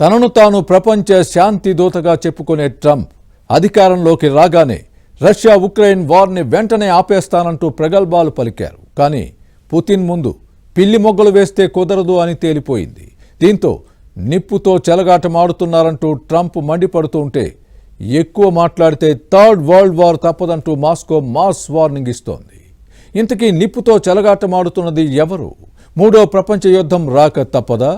తనను తాను ప్రపంచ శాంతి దూతగా చెప్పుకునే ట్రంప్ అధికారంలోకి రాగానే రష్యా ఉక్రెయిన్ వార్ని వెంటనే ఆపేస్తానంటూ ప్రగల్భాలు పలికారు. కానీ పుతిన్ ముందు పిల్లి మొగ్గలు వేస్తే కుదరదు అని తేలిపోయింది. దీంతో నిప్పుతో చెలగాటమాడుతున్నారంటూ ట్రంప్ మండిపడుతూ ఉంటే ఎక్కువ మాట్లాడితే థర్డ్ వరల్డ్ వార్ తప్పదంటూ మాస్కో మాస్ వార్నింగ్ ఇస్తోంది. ఇంతకీ నిప్పుతో చెలగాటమాడుతున్నది ఎవరు? మూడో ప్రపంచ యుద్ధం రాక తప్పదా?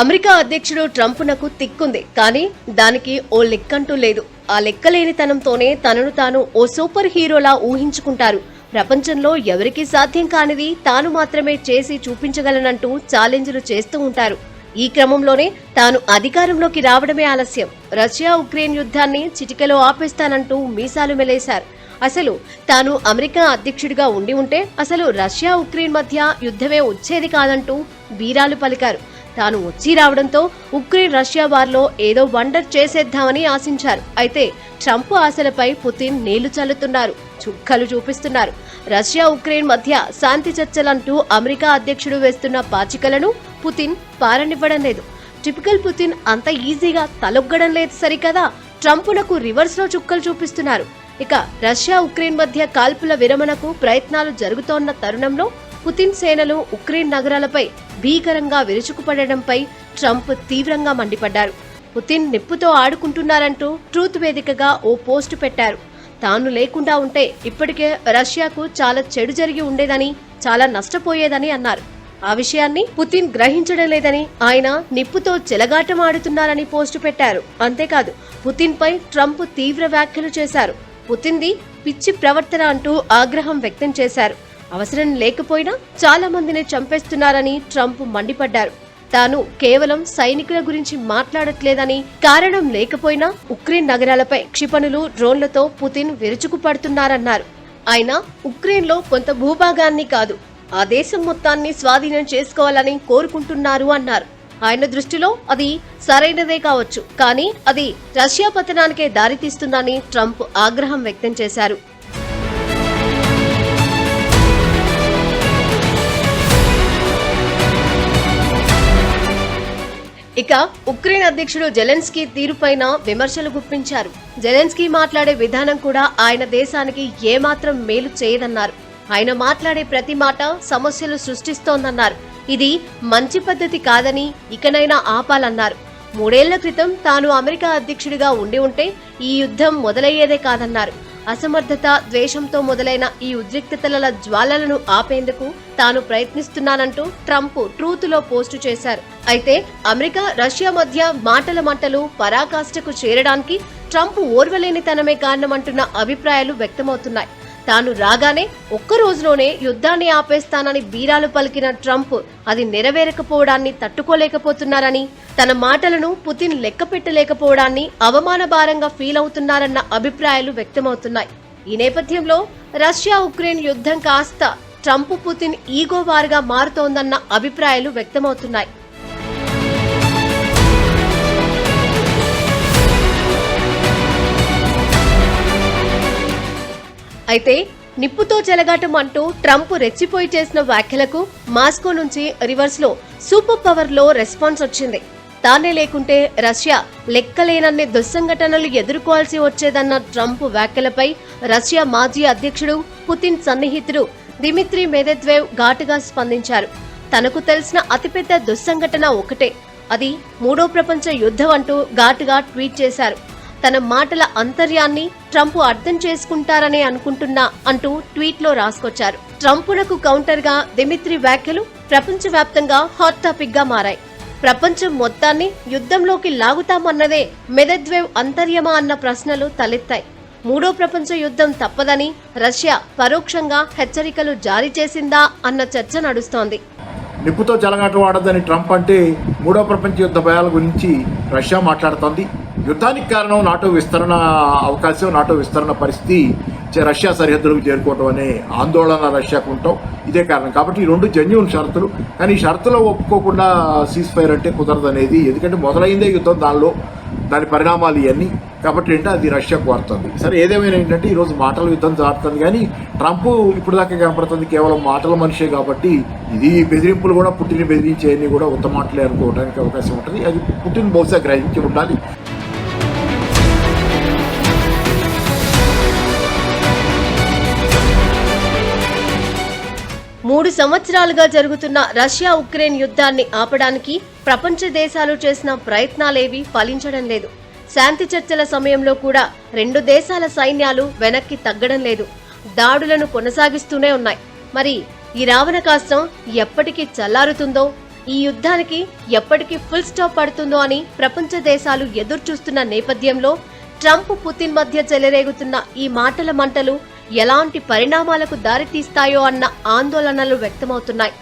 అమెరికా అధ్యక్షుడు ట్రంప్నకు తిక్కుంది, కానీ దానికి ఓ లెక్కంటూ లేదు. ఆ లెక్కలేనితనంతోనే తనను తాను ఓ సూపర్ హీరోలా ఊహించుకుంటారు. ప్రపంచంలో ఎవరికీ సాధ్యం కానిది తాను మాత్రమే చేసి చూపించగలనంటూ ఛాలెంజ్లు చేస్తూ ఉంటారు. ఈ క్రమంలోనే తాను అధికారంలోకి రావడమే ఆలస్యం. రష్యా ఉక్రెయిన్ యుద్ధాన్ని చిటికెలో ఆపేస్తానంటూ మీసాలు మెలేశారు. అసలు తాను అమెరికా అధ్యక్షుడిగా ఉండి ఉంటే అసలు రష్యా ఉక్రెయిన్ మధ్య యుద్ధమే వచ్చేది కాదంటూ బీరాలు పలికారు. తాను వచ్చి రావడంతో ఉక్రెయిన్ రష్యా వార్లో ఏదో వండర్ చేసేద్దామని ఆశించారు. అయితే ట్రంప్ ఆశలపై పుతిన్ నీళ్లు చల్లుతున్నారు, చుక్కలు చూపిస్తున్నారు. రష్యా ఉక్రెయిన్ మధ్య శాంతి చర్చలంటూ అమెరికా అధ్యక్షుడు వేస్తున్న పాచికలను పుతిన్ పారనివ్వడం లేదు. టిపికల్ పుతిన్ అంత ఈజీగా తలొగ్గడం లేదు సరికదా, ట్రంప్నకు రివర్స్ లో చుక్కలు చూపిస్తున్నారు. ఇక రష్యా ఉక్రెయిన్ మధ్య కాల్పుల విరమణకు ప్రయత్నాలు జరుగుతోన్న తరుణంలో పుతిన్ సేనలు ఉక్రెయిన్ నగరాలపై భీకరంగా విరుచుకుపడడంపై ట్రంప్ తీవ్రంగా మండిపడ్డారు. పుతిన్ నిప్పుతో ఆడుకుంటున్నారంటూ ట్రూత్ వేదికగా ఓ పోస్టు పెట్టారు. తాను లేకుండా ఉంటే ఇప్పటికే రష్యాకు చాలా చెడు జరిగి ఉండేదని, చాలా నష్టపోయేదని అన్నారు. ఆ విషయాన్ని పుతిన్ గ్రహించడం లేదని, ఆయన నిప్పుతో చెలగాటం ఆడుతున్నారని పోస్టు పెట్టారు. అంతేకాదు పుతిన్ పై ట్రంప్ తీవ్ర వ్యాఖ్యలు చేశారు. పుతిన్ది పిచ్చి ప్రవర్తన అంటూ ఆగ్రహం వ్యక్తం చేశారు. అవసరం లేకపోయినా చాలా మందిని చంపేస్తున్నారని ట్రంప్ మండిపడ్డారు. తాను కేవలం సైనికుల గురించి మాట్లాడట్లేదని, కారణం లేకపోయినా ఉక్రెయిన్ నగరాలపై క్షిపణులు, డ్రోన్లతో పుతిన్ విరుచుకుపడుతున్నారన్నారు. ఆయన ఉక్రెయిన్లో కొంత భూభాగాన్ని కాదు, ఆ దేశం మొత్తాన్ని స్వాధీనం చేసుకోవాలని కోరుకుంటున్నారు అన్నారు. ఆయన దృష్టిలో అది సరైనదే కావచ్చు, కానీ అది రష్యా పతనానికే దారితీస్తుందని ట్రంప్ ఆగ్రహం వ్యక్తం చేశారు. ఇక ఉక్రెయిన్ అధ్యక్షుడు జెలెన్స్కీ తీరుపైన విమర్శలు గుప్పించారు. జెలెన్స్కీ మాట్లాడే విధానం కూడా ఆయన దేశానికి ఏమాత్రం మేలు చేయదన్నారు. ఆయన మాట్లాడే ప్రతి మాట సమస్యలు సృష్టిస్తోందన్నారు. ఇది మంచి పద్ధతి కాదని, ఇకనైనా ఆపాలన్నారు. 3 ఏళ్ల క్రితం తాను అమెరికా అధ్యక్షుడిగా ఉండి ఉంటే ఈ యుద్ధం మొదలయ్యేదే కాదన్నారు. అసమర్థత, ద్వేషంతో మొదలైన ఈ ఉద్రిక్తతల జ్వాలలను ఆపేందుకు తాను ప్రయత్నిస్తున్నానంటూ ట్రంప్ ట్రూత్లో పోస్టు చేశారు. అయితే అమెరికా రష్యా మధ్య మాటల మంటలు పరాకాష్ఠకు చేరడానికి ట్రంప్ ఓర్వలేనితనమే కారణమంటున్న అభిప్రాయాలు వ్యక్తమవుతున్నాయి. తాను రాగానే ఒక్క రోజులోనే యుద్ధాన్ని ఆపేస్తానని బీరాలు పలికిన ట్రంప్ అది నెరవేరకపోవడాన్ని తట్టుకోలేకపోతున్నారని, తన మాటలను పుతిన్ లెక్క పెట్టలేకపోవడాన్ని అవమానభారంగా ఫీల్ అవుతున్నారన్న అభిప్రాయాలు వ్యక్తమవుతున్నాయి. ఈ నేపథ్యంలో రష్యా ఉక్రెయిన్ యుద్ధం కాస్త ట్రంప్ పుతిన్ ఈగో వార్గా మారుతోందన్న అభిప్రాయాలు వ్యక్తమవుతున్నాయి. అయితే నిప్పుతో చెలగాటం అంటూ ట్రంప్ రెచ్చిపోయి చేసిన వ్యాఖ్యలకు మాస్కో నుంచి రివర్స్ లో సూపర్ పవర్ లో రెస్పాన్స్ వచ్చింది. తానే లేకుంటే రష్యా లెక్కలేనన్ని దుస్సంఘటనలు ఎదుర్కోవాల్సి వచ్చేదన్న ట్రంప్ వ్యాఖ్యలపై రష్యా మాజీ అధ్యక్షుడు, పుతిన్ సన్నిహితుడు దిమిత్రీ మెదెద్వేవ్ ఘాటుగా స్పందించారు. తనకు తెలిసిన అతిపెద్ద దుస్సంఘటన ఒకటే, అది మూడో ప్రపంచ యుద్ధం అంటూ ఘాటుగా ట్వీట్ చేశారు. తన మాటల అంతర్యాన్ని ట్రంప్ అర్థం చేసుకుంటారనే అనుకుంటున్నా అంటూ ట్వీట్ లో రాసుకొచ్చారు. ట్రంప్నకు కౌంటర్ గా దిమిత్రీ వ్యాఖ్యలు ప్రపంచవ్యాప్తంగా హాట్ టాపిక్ గా మారాయి. ప్రపంచం మొత్తాన్ని యుద్ధంలోకి లాగుతామన్నదే మెదెద్వేవ్ అంతర్యమా అన్న ప్రశ్నలు తలెత్తాయి. మూడో ప్రపంచ యుద్ధం తప్పదని రష్యా పరోక్షంగా హెచ్చరికలు జారీ చేసిందా అన్న చర్చ నడుస్తోంది. నిప్పుతో చెలగాటం ఆడదని ట్రంప్ అంటే మూడో ప్రపంచ యుద్ధ భయాల గురించి రష్యా మాట్లాడుతోంది. యుద్ధానికి కారణం నాటో విస్తరణ అవకాశం, నాటో విస్తరణ పరిస్థితి రష్యా సరిహద్దులకు చేరుకోవడం అనే ఆందోళన రష్యాకు ఉంటాం. ఇదే కారణం. కాబట్టి ఈ 2 జెన్యూన్ షరతులు. కానీ ఈ షరతులో ఒప్పుకోకుండా సీజ్ ఫైర్ అంటే కుదరదు అనేది, ఎందుకంటే మొదలైందే యుద్ధం, దాని పరిణామాలు ఇవన్నీ. కాబట్టి ఏంటంటే అది రష్యా కోరుతుంది. సరే ఏదేమైనా ఏంటంటే ఈరోజు మాటల యుద్ధం జరుగుతుంది, కానీ ట్రంప్ ఇప్పుడు దాకా కనపడుతుంది కేవలం మాటల మనిషే. కాబట్టి ఇది బెదిరింపులు కూడా పుట్టిన బెదిరించేవన్నీ కూడా ఉత్తమ మాటలే అనుకోవడానికి అవకాశం ఉంటుంది. అది పుట్టిన బహుశా గ్రహించి ఉండాలి. మూడు సంవత్సరాలుగా జరుగుతున్న రష్యా ఉక్రెయిన్ యుద్ధాన్ని ఆపడానికి ప్రపంచ దేశాలు చేసిన ప్రయత్నాలేవీ ఫలించడం లేదు. శాంతి చర్చల సమయంలో కూడా రెండు దేశాల సైన్యాలు వెనక్కి తగ్గడం లేదు. దాడులను కొనసాగిస్తూనే ఉన్నాయి. మరి ఈ రావణ కాష్టం ఎప్పటికి చల్లారుతుందో, ఈ యుద్ధానికి ఎప్పటికి ఫుల్ స్టాప్ పడుతుందో అని ప్రపంచ దేశాలు ఎదురుచూస్తున్న నేపథ్యంలో ట్రంప్ పుతిన్ మధ్య చెలరేగుతున్న ఈ మాటల మంటలు ఎలాంటి పరిణామాలకు దారితీస్తాయో అన్న ఆందోళనలు వ్యక్తమవుతున్నాయి.